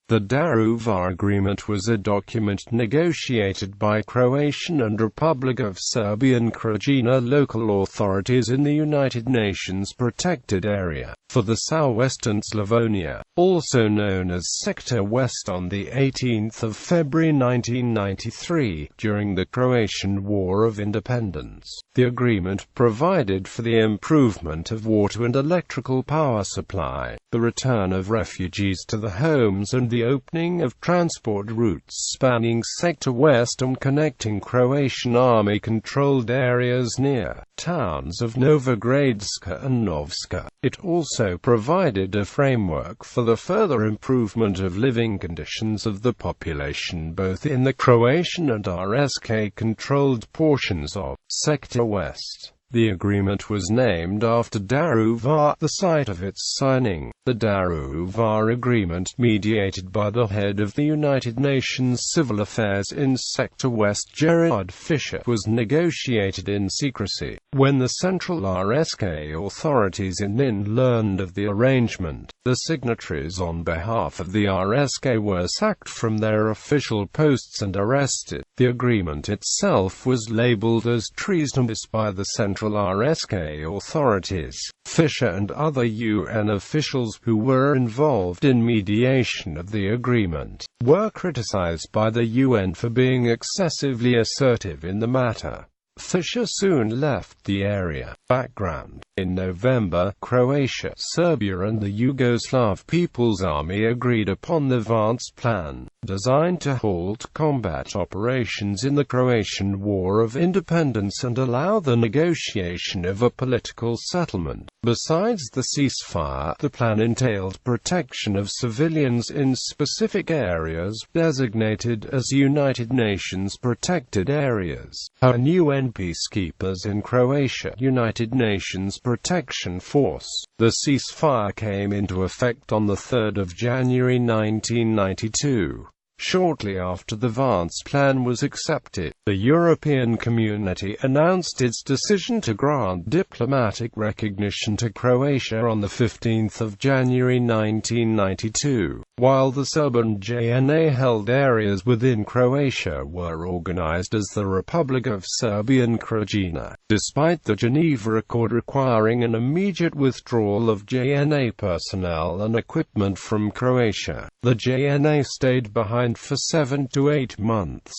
The Daruvar Agreement was a document negotiated by Croatian and Republic of Serbian Krajina local authorities in the United Nations protected area for the SAO Western Slavonia, also known as Sector West, on the 18th of February 1993, during the Croatian War of Independence. The agreement provided for the improvement of water and electrical power supply, the return of refugees to their homes, and the opening of transport routes spanning Sector West and connecting Croatian Army-controlled areas near towns of Nova Gradiška and Novska. It also provided a framework for the further improvement of living conditions of the population both in the Croatian and RSK-controlled portions of Sector West. The agreement was named after Daruvar, the site of its signing. The Daruvar Agreement, mediated by the head of the United Nations Civil Affairs in Sector West, Gerard Fischer, was negotiated in secrecy. When the Central RSK authorities in NIN learned of the arrangement, the signatories on behalf of the RSK were sacked from their official posts and arrested. The agreement itself was labeled as treasonous by the Central RSK authorities. Fischer and other UN officials who were involved in mediation of the agreement were criticized by the UN for being excessively assertive in the matter. Fischer soon left the area. Background: in November, Croatia, Serbia and the Yugoslav People's Army agreed upon the advance plan, designed to halt combat operations in the Croatian War of Independence and allow the negotiation of a political settlement. Besides the ceasefire, the plan entailed protection of civilians in specific areas, designated as United Nations protected areas. And UN peacekeepers in Croatia, United Nations Protection Force. The ceasefire came into effect on the 3rd of January 1992. Shortly after the advance plan was accepted, the European Community announced its decision to grant diplomatic recognition to Croatia on the 15th of January 1992, while the Serbian JNA-held areas within Croatia were organized as the Republic of Serbian Krajina. Despite the Geneva Accord requiring an immediate withdrawal of JNA personnel and equipment from Croatia, the JNA stayed behind for 7 to 8 months.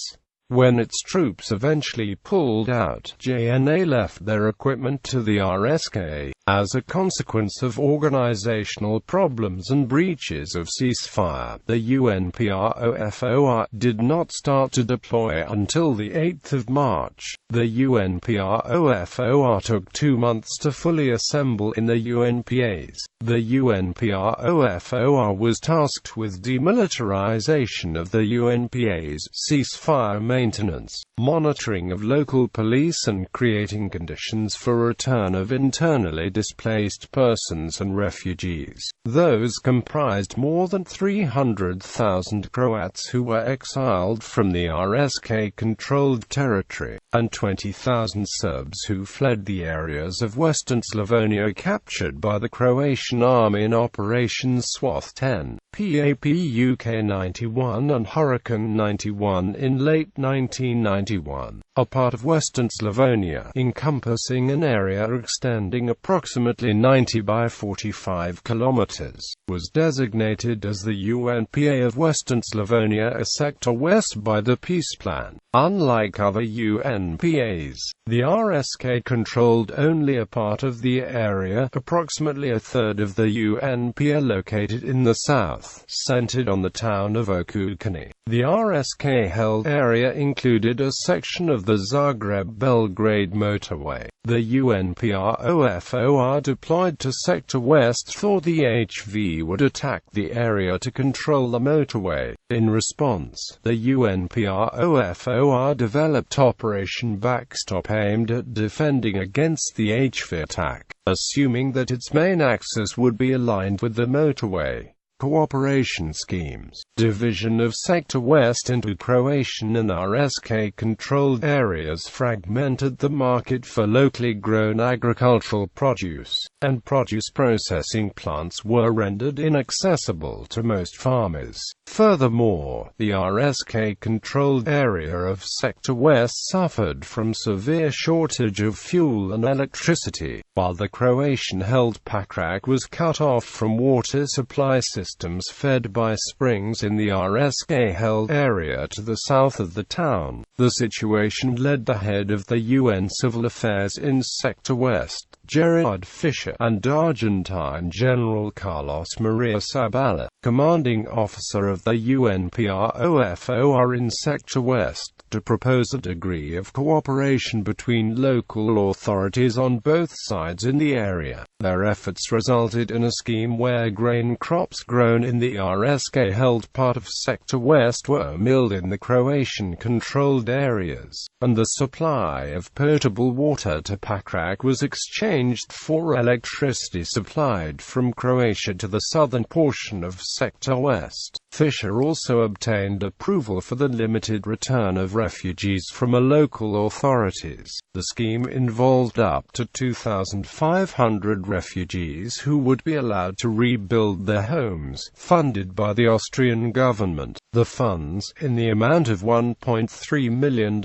When its troops eventually pulled out, JNA left their equipment to the RSK. As a consequence of organizational problems and breaches of ceasefire, the UNPROFOR did not start to deploy until the 8th of March. The UNPROFOR took 2 months to fully assemble in the UNPAs. The UNPROFOR was tasked with demilitarization of the UNPA's ceasefire maintenance, monitoring of local police and creating conditions for return of internally displaced persons and refugees. Those comprised more than 300,000 Croats who were exiled from the RSK-controlled territory, and 20,000 Serbs who fled the areas of Western Slavonia captured by the Croatian Army in Operation SWAT 10, PAPUK 91 and Hurricane 91 in late 1991. A part of Western Slavonia, encompassing an area extending approximately 90 by 45 kilometers, was designated as the UNPA of Western Slavonia as Sector West by the peace plan. Unlike other UNPAs, the RSK controlled only a part of the area, approximately a third of the UNPA located in the south, centered on the town of Okučani. The RSK-held area included a section of the Zagreb-Belgrade motorway. The UNPROFOR deployed to Sector West thought the HV would attack the area to control the motorway. In response, the UNPROFOR developed Operation Backstop aimed at defending against the HV attack, assuming that its main axis would be aligned with the motorway. Cooperation schemes. Division of Sector West into Croatian and RSK-controlled areas fragmented the market for locally grown agricultural produce, and produce processing plants were rendered inaccessible to most farmers. Furthermore, the RSK-controlled area of Sector West suffered from severe shortage of fuel and electricity, while the Croatian-held Pakrac was cut off from water supply systems fed by springs in the RSK-held area to the south of the town. The situation led the head of the UN Civil Affairs in Sector West, Gerard Fischer, and Argentine General Carlos Maria Sabala, commanding officer of the UNPROFOR in Sector West, to propose a degree of cooperation between local authorities on both sides in the area. Their efforts resulted in a scheme where grain crops grown in the RSK-held part of Sector West were milled in the Croatian-controlled areas, and the supply of potable water to Pakrac was exchanged for electricity supplied from Croatia to the southern portion of Sector West. Fischer also obtained approval for the limited return of refugees from local authorities. The scheme involved up to 2,500 refugees who would be allowed to rebuild their homes, funded by the Austrian government. The funds, in the amount of $1.3 million,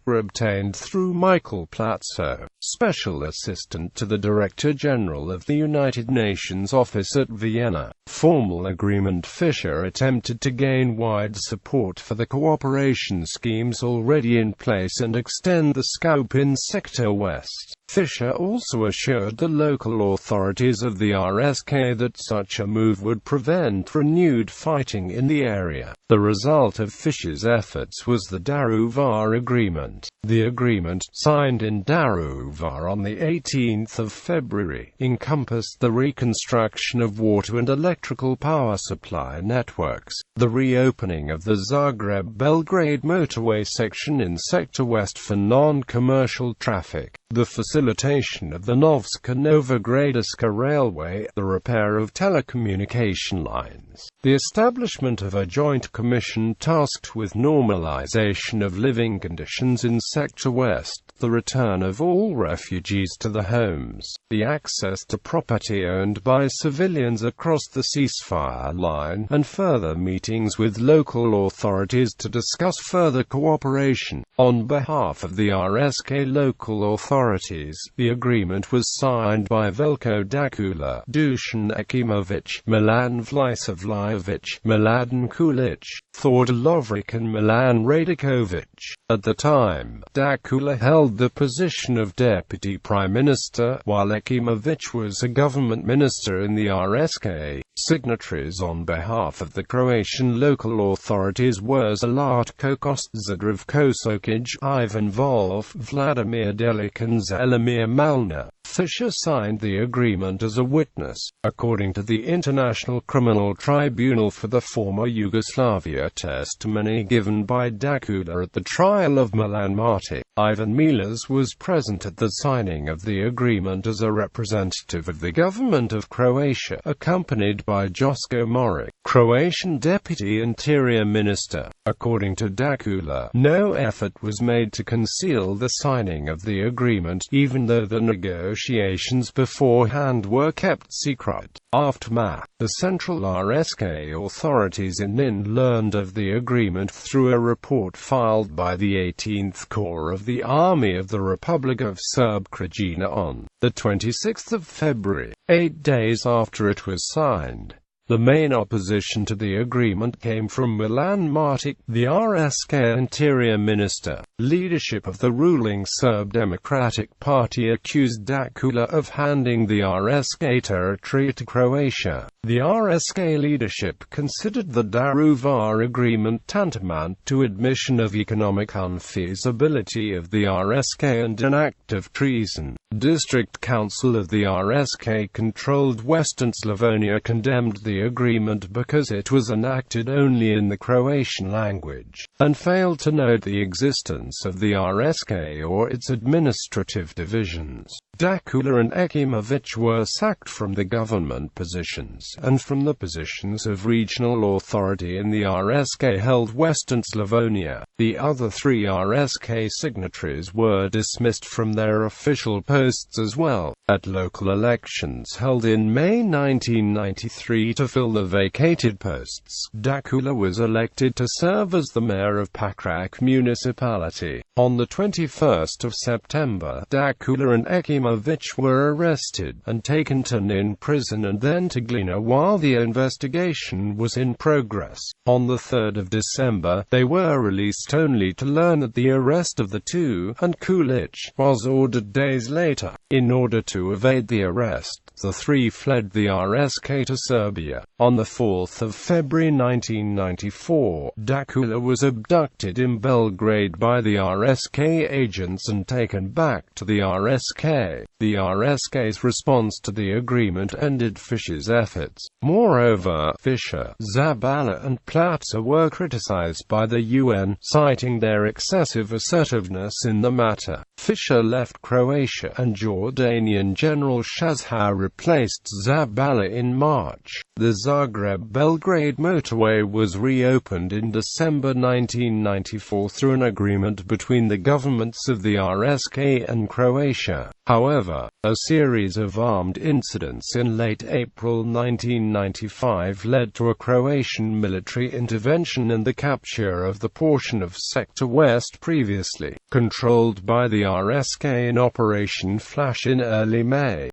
were obtained through Michael Platso, Special Assistant to the Director General of the United Nations Office at Vienna. Formal agreement. Fischer attempted to gain wide support for the cooperation schemes already in place and extend the scope in Sector West. Fischer also assured the local authorities of the RSK that such a move would prevent renewed fighting in the area. The result of Fischer's efforts was the Daruvar Agreement. The agreement, signed in Daruvar on the 18th of February, encompassed the reconstruction of water and electrical power supply networks, the reopening of the Zagreb-Belgrade motorway section in Sector West for non-commercial traffic, the facilitation of the Novska-Nova Gradiška railway, the repair of telecommunication lines, the establishment of a joint commission tasked with normalization of living conditions in Sector West, the return of all refugees to their homes, the access to property owned by civilians across the ceasefire line, and further meetings with local authorities to discuss further cooperation. On behalf of the RSK local authorities, the agreement was signed by Veljko Dakula, Dusan Ekimovic, Milan Vlisavljevic, Mladen Kulic, Thorda Lovric and Milan Radikovic. At the time, Dakula held the position of Deputy Prime Minister, while Ekimovic was a government minister in the RSK. Signatories on behalf of the Croatian local authorities were Zlatko Kostzadrov Kosokic, Ivan Volf, Vladimir Delic and Zelimir Malna. Fischer signed the agreement as a witness, according to the International Criminal Tribunal for the former Yugoslavia. Testimony given by Dakula at the trial of Milan Martic. Ivan Milas was present at the signing of the agreement as a representative of the government of Croatia, accompanied by Josko Moric, Croatian Deputy Interior Minister. According to Dakula, no effort was made to conceal the signing of the agreement, even though the negotiations beforehand were kept secret. Aftermath. The Central RSK authorities in Nin learned of the agreement through a report filed by the 18th Corps of the Army of the Republic of Serb Krajina on the 26th of February, 8 days after it was signed. The main opposition to the agreement came from Milan Martic, the RSK Interior Minister. Leadership of the ruling Serb Democratic Party accused Dakula of handing the RSK territory to Croatia. The RSK leadership considered the Daruvar Agreement tantamount to admission of economic unfeasibility of the RSK and an act of treason. District Council of the RSK-controlled Western Slavonia condemned the agreement because it was enacted only in the Croatian language, and failed to note the existence of the RSK or its administrative divisions. Dakula and Ekimovic were sacked from the government positions, and from the positions of regional authority in the RSK-held Western Slavonia. The other three RSK signatories were dismissed from their official posts as well. At local elections held in May 1993 to fill the vacated posts. Dakula was elected to serve as the mayor of Pakrac municipality. On the 21st of September, Dakula and Ekimovic were arrested and taken to Nin prison and then to Glina while the investigation was in progress. On the 3rd of December, they were released only to learn that the arrest of the two, and Kulic, was ordered days later. In order to evade the arrest, the three fled the RSK to Serbia. On the 4th of February 1994, Dakula was abducted in Belgrade by the RSK agents and taken back to the RSK. The RSK's response to the agreement ended Fischer's efforts. Moreover, Fischer, Zabala and Plaza were criticized by the UN, citing their excessive assertiveness in the matter. Fischer left Croatia and Jordanian General Shazha replaced Zabala in March. The Zagreb-Belgrade motorway was reopened in December 1994 through an agreement between the governments of the RSK and Croatia. However, a series of armed incidents in late April 1995 led to a Croatian military intervention and the capture of the portion of Sector West previously controlled by the RSK in Operation Flash in early May.